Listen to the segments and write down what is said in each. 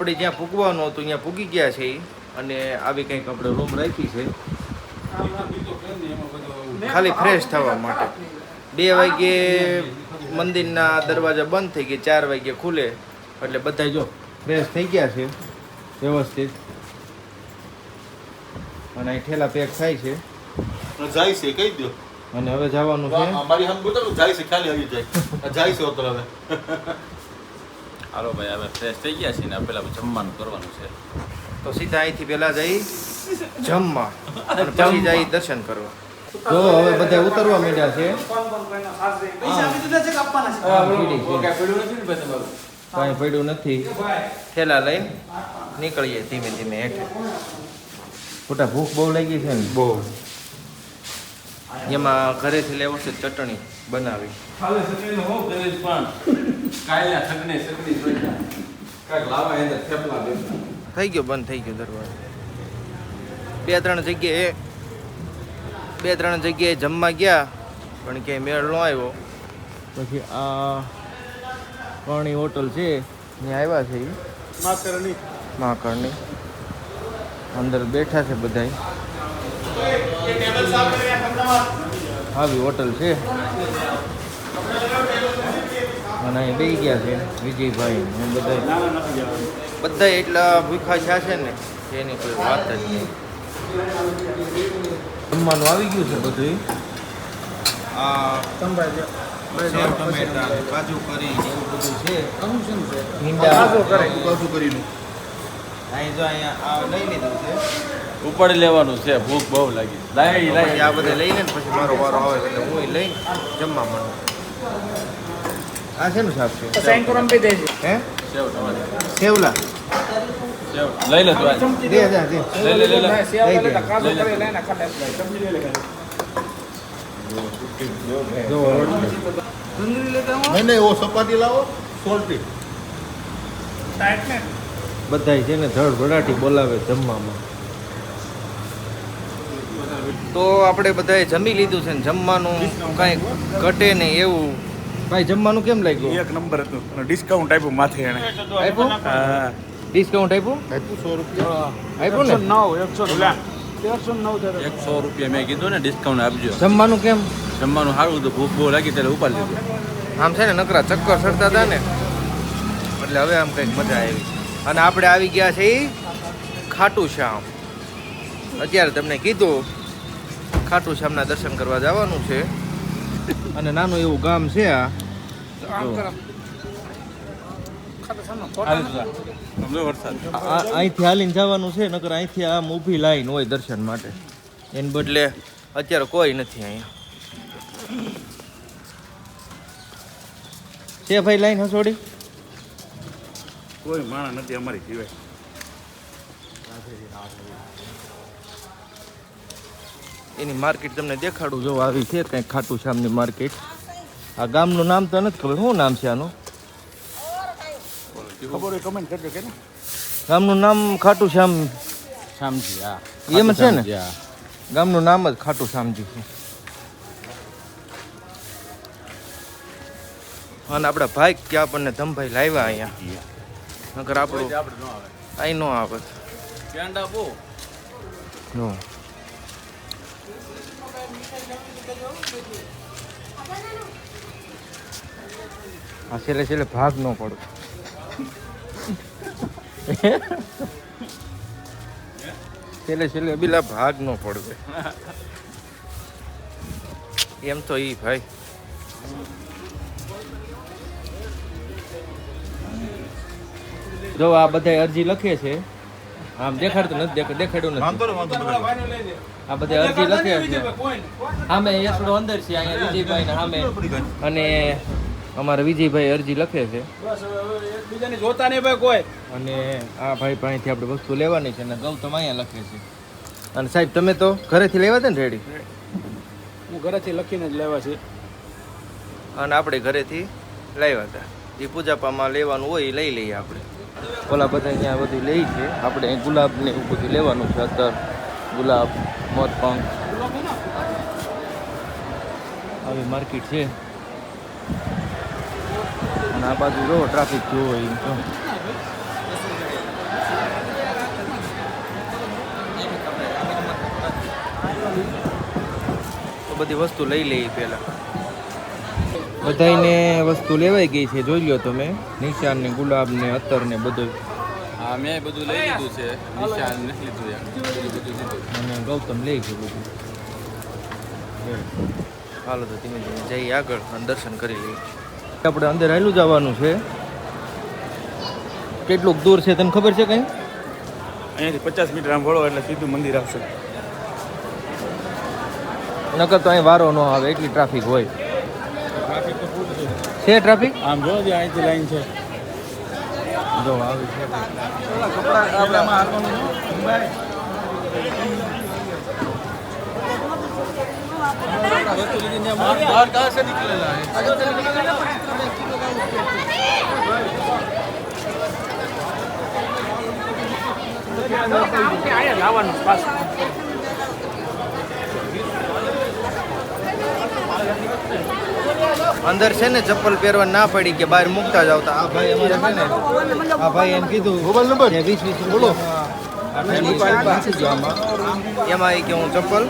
આપણે જ્યાં પૂગવાનું હતું ત્યાં પૂગી ગયા છે અને આવી કંઈક આપણે રૂમ રાખી છે ખાલી ફ્રેશ થવા માટે. 2 વાગ્યે મંદિરના દરવાજા બંધ થઈ ગયા, 4 વાગ્યે ખુલે એટલે બધા જો ફ્રેશ થઈ ગયા છે વ્યવસ્થિત અને અહીં ઠેલા પેક થાય છે. જાય છે કહી દો. અને હવે જવાનું છે. મારી હમ બોલો જાય છે ખાલી આવી જાય. જાય છે ઓતર હવે. હાલો ભાઈ હવે ફ્રેશ થઈ ગયા છે ને પેલા જમવાનું કરવાનું છે. તો સીધા અહીંથી પેલા જઈ જમવા અને પછી જઈ દર્શન કરવા. જો હવે બધા ઉતરવા માંડ્યા છે. કાંઈ પડ્યું નથી. થેલા લઈને નીકળીએ ધીમે ધીમે હેઠે. ખોટા ભૂખ બહુ લાગી છે ને બહુ. એમાં ઘરેથી લેવો છે ચટણી બનાવી. થઈ ગયો બંધ થઈ ગયો દરવાજો. 2-3 જગ્યાએ જમવા ગયા પણ ક્યાંય મેળ ન આવ્યો. પછી આ કરણી હોટલ છે ત્યાં આવ્યા છે મહાકરણી. અંદર બેઠા છે બધાય. આવી હોટલ છે અને અહીં બેસી ગયા છે વિજયભાઈ બધા એટલા ભૂખા છે ને એની કોઈ વાત જ નહીં. જમવાનું આવી ગયું છે બધું. આ સેવ ટમેટા કાજુ કરી એવું બધું છે. કાજુ કરીનું અહીં જો અહીંયા આ લઈ લીધું છે. ઉપાડી લેવાનું છે, ભૂખ બહુ લાગી. પછી આ બધે લઈ લે ને પછી મારો વારો આવે એટલે હું લઈને જમવા માંડું. આ શેનું શાક છે? હે સેવ ટમેટા સેવલા સેવ લઈ લે તું દે જા દે લઈ લે જો નહીં ઓ સપાટી લાવો સોલ્ટી. બધાય છે ને ધડધડાટી બોલાવે જમવામાં. તો આપણે બધાએ જમી લીધું છે ને જમવાનું કાંઈ ઘટે નહીં એવું. ભાઈ જમવાનું કેમ લાગ્યું? એક નંબર હતું અને ડિસ્કાઉન્ટ આપ્યું માથે એને. આપ્યું? હા ડિસ્કાઉન્ટ આપ્યું? 100 રૂપિયા આપ્યું ને? 100 રૂપિયા મેં કીધું ને ડિસ્કાઉન્ટ આપજો. જમવાનું કેમ? જમવાનું સારું હતું, ભૂખ બહુ લાગી ત્યારે ઉપાડી લીધું. આમ છે ને નકરા ચક્કર ચડતા હતા ને એટલે હવે આમ કંઈક મજા આવી. અને આપણે આવી ગયા છે ખાટુ શ્યામ. અત્યારે તમને કીધું ખાટુ શ્યામના દર્શન કરવા જવાનું છે. અને નાનું એવું ગામ છે આ. અહીંથી હાલીને જવાનું છે, નકર અહીંથી આમ ઊભી લાઈન હોય દર્શન માટે. એને બદલે અત્યારે કોઈ નથી અહીંયા. છે ભાઈ લાઈન હસોડી? કોઈ માણસ નથી અમારી સિવાય. એની માર્કેટ તમને દેખાડું. જો આવી છે કંઈક ખાટુ શ્યામની માર્કેટ. આ ગામનું નામ તો નથી ખબર. શું નામ છે આનું? ખબર હોય કમેન્ટ કરજો કે ગામનું નામ ખાટુ શ્યામ શામજી. હા એમ છે ને? ગામનું નામ જ ખાટુ શ્યામજી છે. અને આપણા ભાઈ કે આપણને ધમભાઈ લાવ્યા અહીંયા. નકર આપણું અહીં ન આવે. નો આ છેલ્લે છેલ્લે ભાગ ન પડે. છેલ્લે છેલ્લે બીલા ભાગ ન પડે એમ તો ઈ ભાઈ. જો આ બધા અરજી લખે છે. આમ દેખાડતું નથી, દેખાડ્યું નથી. આ બધા અરજી લખે છે. સામે યસડો અંદર છે, અહીંયા વિજયભાઈ ને સામે. અને અમારા વિજયભાઈ અરજી લખે છે. જોતા નહીં ભાઈ કોઈ. અને આ ભાઈ પાસેથી આપણે વસ્તુ લેવાની છે અને ગૌતમ અહીંયા લખે છે. અને સાહેબ તમે તો ઘરેથી લેવા હતા ને રેડી? હું ઘરેથી લખીને જ લેવા છે. અને આપણે ઘરેથી લાવ્યા હતા. જે પૂજાપામાં લેવાનું હોય એ લઈ લઈએ આપણે. ઓલા બધા અહીંયા બધું લઈ છે. આપણે અહીં ગુલાબ ને એવું બધું લેવાનું છે. અત્તર, ગુલાબ, મોરપંખ, આવી માર્કેટ છે. અને આ બાજુ જો ટ્રાફિક જોવો એ તો બધી વસ્તુ લઈ લઈએ પહેલાં. બધાને વસ્તુ લેવાઈ ગઈ છે, જોઈ લો તમે. નિશાન ને ગુલાબ ને અત્તર ને બધું. હા મેં બધું લઈ લીધું છે, નિશાન નથી લીધું યાર, બધું લીધું. અને ગૌતમ લઈ ગયું બધું. હાલો તો ધીમે ધીમે જઈએ આગળ અને દર્શન કરી લઈએ. આપણે અંદર આવેલું જવાનું છે. કેટલુંક દૂર છે તને ખબર છે કંઈ? અહીંયાથી 50 મીટર આમ વળો એટલે સીધું મંદિર આવશે. નકર તો અહીં વારો ન આવે, એટલી ટ્રાફિક હોય. ટ્રાફિક તો ફૂલ છે. છે ટ્રાફિક? આમ જો જે અહીંથી લાઈન છે. જો આવી છે. કપડામાં હાલવાનું ન મુંબઈ. बाहर कहाँ से निकलेला है? લાવવાનું પાસ. અંદર છે ને ચપ્પલ પહેરવા ના પડી કે બહાર મૂકતા જ આવતા. આ ભાઈ અમારે છે ને, આ ભાઈ એમ કીધું મોબાઈલ નંબર? 20 બોલો એમાં એ કે હું ચપ્પલ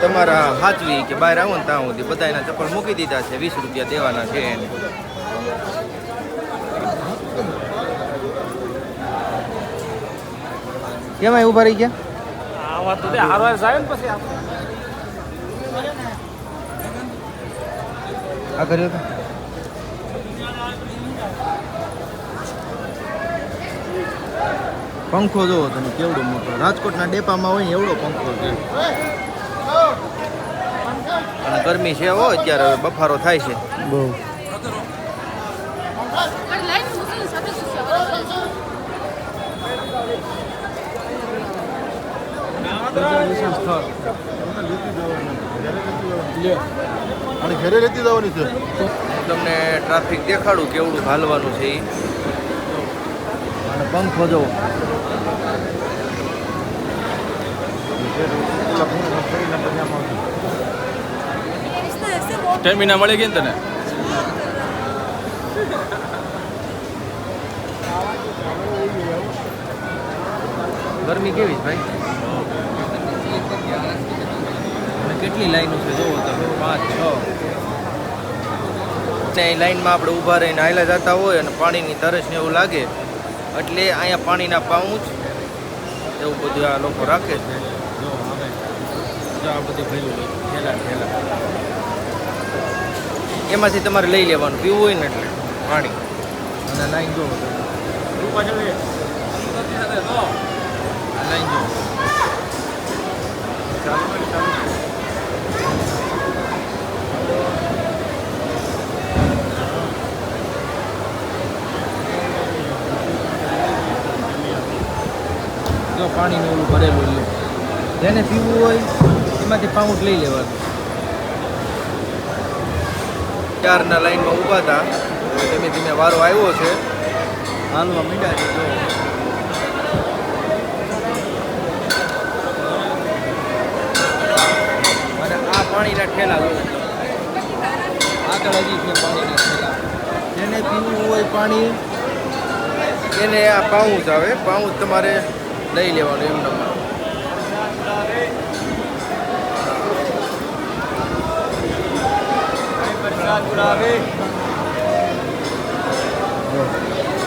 તમારા હાથવી કે બહાર આવો ને ત્યાં સુધી બધા એના ચપ્પલ મૂકી દીધા છે, 20 રૂપિયા દેવાના છે એને. કેમાં ઉભા રહી ગયા? આ વાત તો હારવાર જાય ને પછી આ કર્યો તો પંખો જોવો તમે કેવડો મોટો. રાજકોટના ડેપામાં હોય ને એવડો પંખો છે. અને ગરમી છે હો અત્યારે, હવે બફારો થાય છે બહુ. અને ઘરે લેતી જવાની છે. હું તમને ટ્રાફિક દેખાડું કેવડું હાલવાનું છે એ. અને પંખો જોવો. સ્ટેમિના મળી ગઈ ને તને? ગરમી કેવી છે ભાઈ? અને કેટલી લાઈનો છે જોવો તમે, 5 6. ને લાઈનમાં આપણે ઊભા રહીને હાલ્યા જતા હોય અને પાણીની તરસ ને એવું લાગે એટલે અહીંયા પાણીના પાઉચ એવું બધું આ લોકો રાખે છે. જો આવે જો આ બધી ભર્યું ઠેલા ઠેલા, એમાંથી તમારે લઈ લેવાનું પીવું હોય ને એટલે પાણી. અને લાઈન જોવો તમે, આ લાઈન જોવો. જો પાણીનું ઓલું ભરેલું લ્યો, જેને પીવું હોય એમાંથી પાઉચ લઈ લેવાનું. 4ના લાઈનમાં ઊભા હતા, ધીમે ધીમે વારો આવ્યો છે, હાલવા મીડા છે. જો અને આ પાણીના ઠેલા જો આગળ હજી છે પાણીના ઠેલા. જેને પીવું હોય પાણી એને આ પાઉચ આવે, પાઉચ તમારે લઈ લેવાનું એમ નંબર.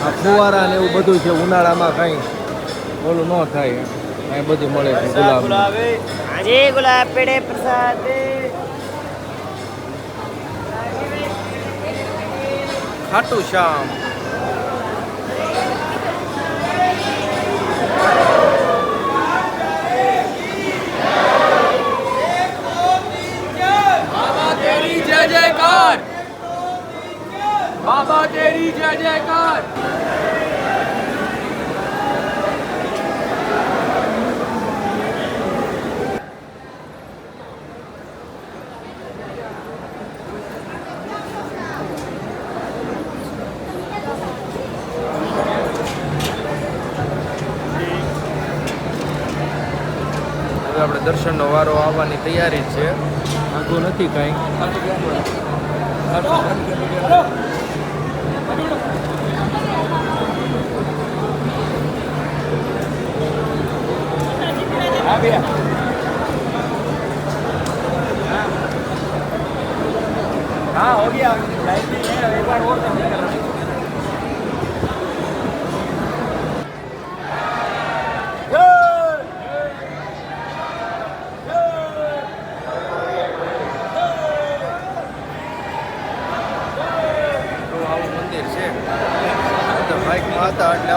આ ફુવારા ને એવું બધું છે, ઉનાળામાં કાંઈ ઓલું ન થાય, અહીં બધું મળે છે. ગુલાબ ગુલાબ પેડે પ્રસાદ ખાટું શ્યામ. જય જયકાર બાબા, તેરી જય જયકાર. હવે આપણે દર્શનનો વારો આવવાની તૈયારી જ છે, આગું નથી કાંઈ.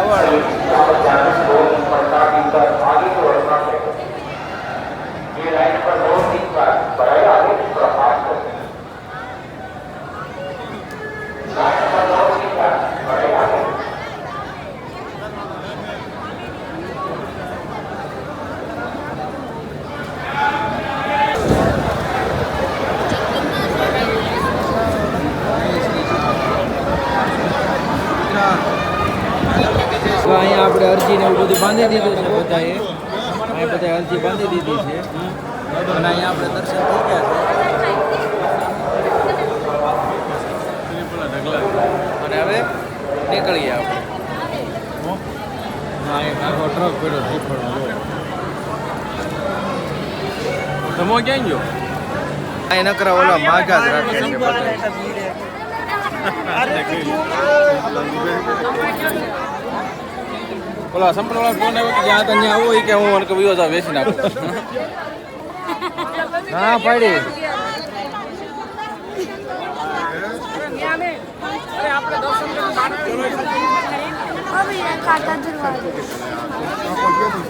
જવાવાળો તો અહીંયા આપણે અરજીને એવું બધું બાંધી દીધું છે બધાએ અહીંયા બધાએ અરજી બાંધી દીધી છે અને અહીંયા આપણે દર્શન થઈ ગયા છે અને હવે નીકળીએ આપણે હા એક આખો ટ્રક પડ્યો શ્રીફળનો તમે ક્યાં ગયો અહીં નકરા ઓલા માગા જ રાખે છે બધા. ઓલા સંપૂર્ણ ફોન આવ્યો કે જ્યાં ત્યાં આવો ઈ કે હું મને વિયો જા વેચી નાખું હા પાડી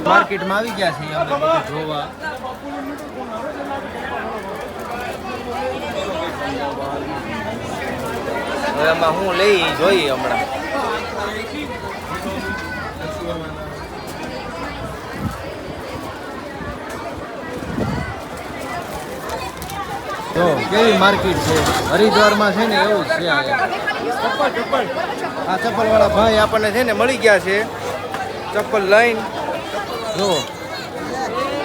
માર્કેટમાં આવી ગયા છે આપણે બધું જોવા હવે એમાં હું લઈ જોઈએ હમણાં જો કેવી માર્કેટ છે હરિદ્વારમાં છે ને એવું જ છે આ ચપ્પલ વાળા ભાઈ આપણને છે ને મળી ગયા છે ચપ્પલ લઈને જો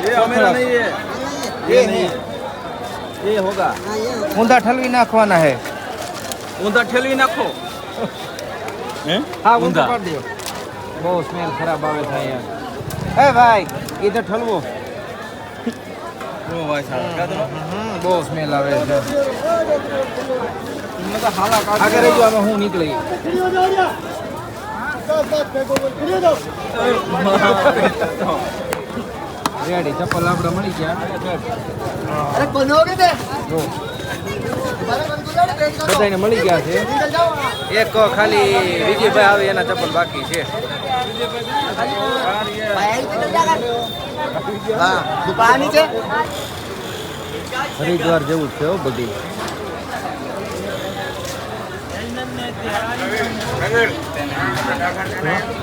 એ હમેરા નહીં ये नहीं એ હોગા ऊंधा ठलवी नाखवाना है ઊંધા ઠેલવી નાખો હે हाँ ऊंधा ऊंधा। कर दियो बहुत स्मेल खराब आवे था यार ए भाई इधर ठलवो ઓ ભાઈ સાહેબ કા તો बहुत स्मेल आवे છે તમને તો હાલા કાઢ आगे रही जो हमें हूँ निकली રેડી ચપ્પલ આપણે મળી ગયા જો બધાને મળી ગયા છે એક ખાલી વિજયભાઈ આવે એના ચપ્પલ બાકી છે હા હરિદ્વાર જેવું જ છે હો બધી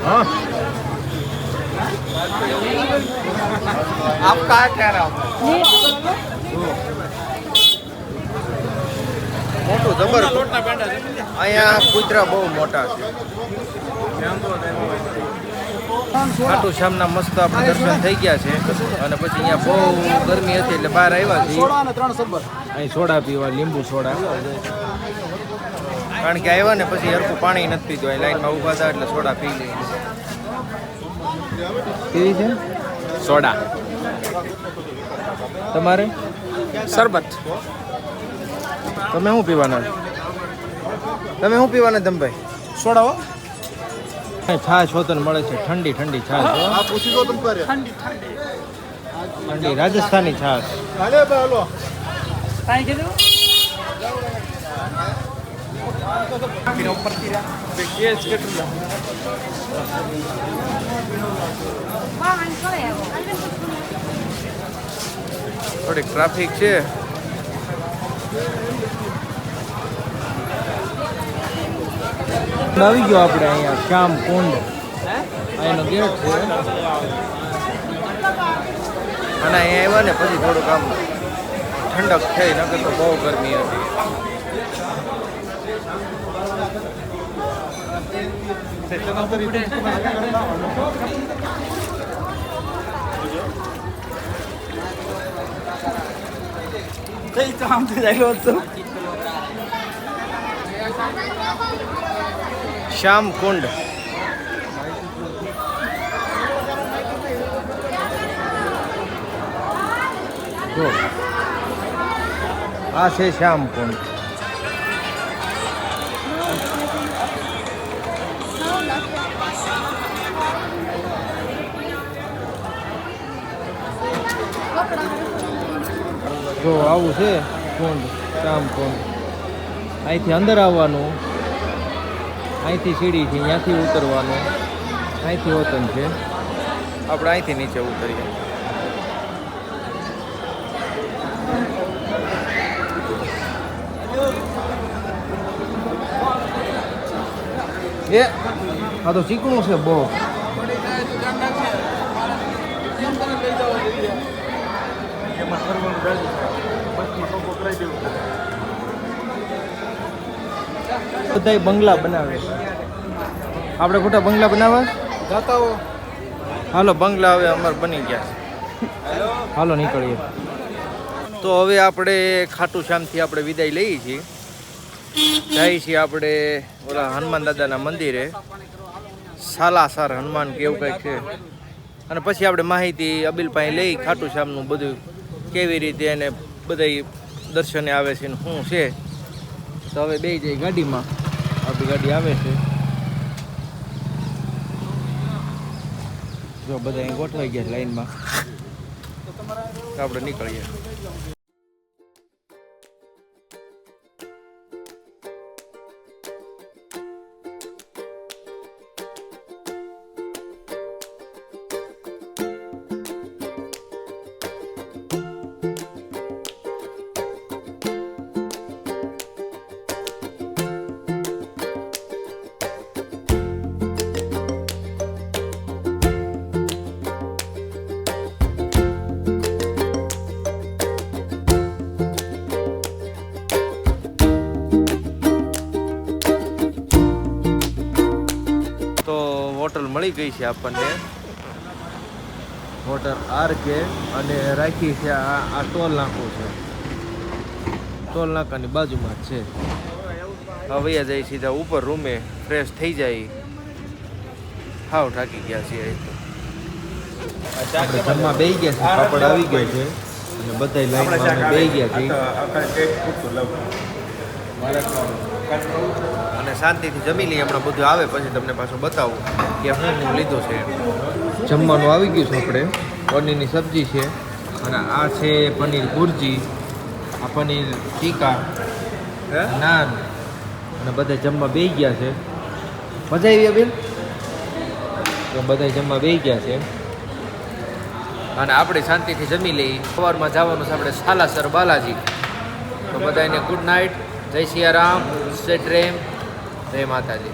हाँ आप कहाँ कह रहा हो મોટું જબર અહીંયા કૂતરા બહુ મોટા છે ખાટુ શ્યામના મસ્ત આપણે દર્શન થઈ ગયા છે અને પછી અહીંયા બહુ ગરમી હતી એટલે બહાર આવ્યા છીએ અહીં સોડા પીવા લીંબુ સોડા કારણ કે આવ્યા ને પછી હરખું પાણી નથી પીધું અહીં લાઈનમાં ઊભા હતા એટલે સોડા પી લઈએ કેવી છે સોડા તમારે શરબત તમે શું પીવાના તમે શું પીવાના ધમભાઈ સોડા હો છાશ હોતન મળે છે ઠંડી ઠંડી છાશ હો. ઠંડી રાજસ્થાની છાશ થોડીક ટ્રાફિક છે આવી ગયો આપણે અહીંયા શ્યામ કુંડ અહીંનો ગેટ છે અને અહીંયા આવ્યા ને પછી થોડુંક આમ ઠંડક થઈ નકર તો બહુ ગરમી હતી શ્યામ કુંડ જો આ છે શ્યામ કુંડ જો આવું છે કુંડ શ્યામ કુંડ અહીંથી અંદર આવવાનું અહીંથી સીડીથી ત્યાંથી ઉતરવાનું અહીંથી વતન છે, આપણે અહીંથી નીચે ઉતરીએ. એ આ તો ચીકણું છે બહુ. બધા બંગલા બનાવે છે. આપણે ખોટા બંગલા બનાવવા હાલો બંગલા હવે અમારે બની ગયા છે. હાલો નીકળીએ. તો હવે આપણે ખાટુ શ્યામથી આપણે વિદાય લઈએ છીએ. જઈએ છીએ આપણે ઓલા હનુમાન દાદાના મંદિરે, સાલાસર હનુમાન કે એવું કંઈક છે. અને પછી આપણે માહિતી અબીલ પાસે લઈ ખાટુ શ્યામનું બધું કેવી રીતે એને બધા દર્શને આવે છે ને શું છે. તો હવે બે જઈ ગાડીમાં, આપણી ગાડી આવે છે. જો બધા અહીં ગોઠવાઈ ગયા લાઈનમાં, આપણે નીકળીએ. હોટલ મળી ગઈ છે આપણને, હોટલ RK, અને રાખી છે આ ટોલ નાકું છે, ટોલ નાકાની બાજુમાં જ છે. હવે જઈ સીધા ઉપર રૂમે, ફ્રેશ થઈ જાય. હાવ થાકી ગયા છીએ. આપણે જમવા બેસી ગયા છે, પાપડ આવી ગયો છે અને બધા લાઈનમાં બેસી ગયા છે અને શાંતિથી જમી લઈએ. હમણાં બધું આવે પછી તમને પાછું બતાવું કે હું લીધું છે. જમવાનું આવી ગયું છે. આપણે પનીરની સબ્જી છે અને આ છે પનીર ભુરજી, આ પનીર ટીકા, નાન, અને બધા જમવા બેસી ગયા છે. મજા આવી બેન? તો બધા જમવા બેસી ગયા છે અને આપણે શાંતિથી જમી લઈએ. સવારમાં જવાનું છે આપણે સાલાસર બાલાજી. તો બધાને ગુડ નાઇટ, જય સિયારામ, સ્ટે ટ્રેમ, જય માતાજી.